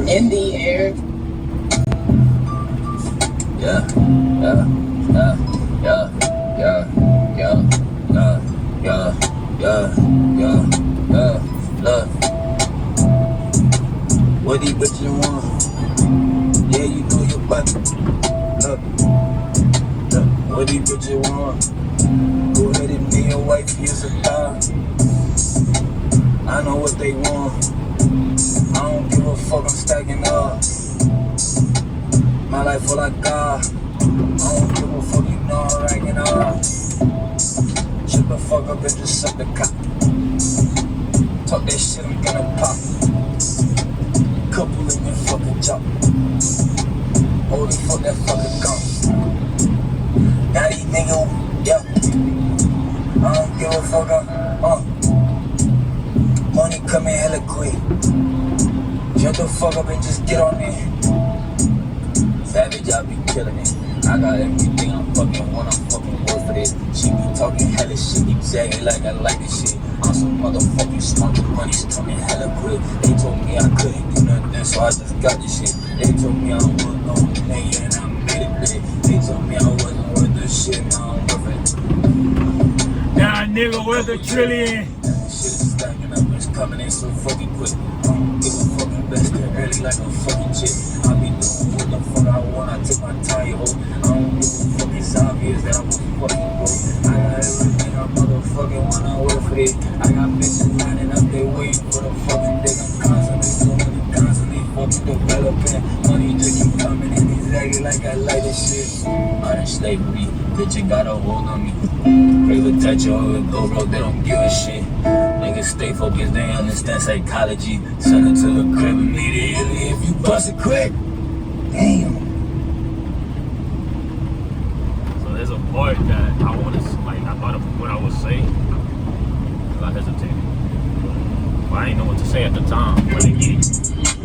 In the air. Yeah, yeah, yeah, yeah, yeah, yeah, yeah, yeah, yeah, yeah, yeah, look. What these bitches want? Yeah, you know your butt. Look, look, what these bitches want? Go ahead and be your wife, use a thigh. I know what they want. I don't give a fuck, I'm stacking up. My life full of God. I don't give a fuck, you know I'm racking up. Shut the fuck up and just suck the cock. Talk that shit, I'm gonna pop. Couple in your fucking jaw. Holy fuck, that fucking gone. Now these niggas, yeah. I don't give a fuck, money coming hella quick. Shut the fuck up and just get on it. Savage, I be killing it. I got everything I'm fucking want, I'm fucking worth for this. She be talking hella shit, keep zagging like I like this shit. I'm some motherfucking smart, money's coming hella quick. They told me I couldn't do nothing, so I just got this shit. They told me I wasn't no nigga and I made it big. They told me I wasn't worth this shit, now I'm worth it. Nah, nigga, worth a trillion. Shit is stacking up, it's coming in so fucking quick. I don't give a fucking best, early like a fucking chick. I be doing what the fuck I want, I take my time, ho. I don't give a fuck, it's obvious that I'm fucking broke. I got everything I motherfucking wanna work for it. I got bitches lining up, they waiting for the fucking dick. I'm constantly doing it, constantly fucking developing. Money just keep coming in, he's acting like I like this shit. Honest slavery, bitch, you got a hold on me. Crave attention, or go bro, they don't give a shit. Niggas stay focused, they understand psychology. Send it to the crib immediately if you bust it quick. Damn. So there's a part that I want to, like, I thought of what I would say. Because I hesitated. But I didn't know what to say at the time. But again,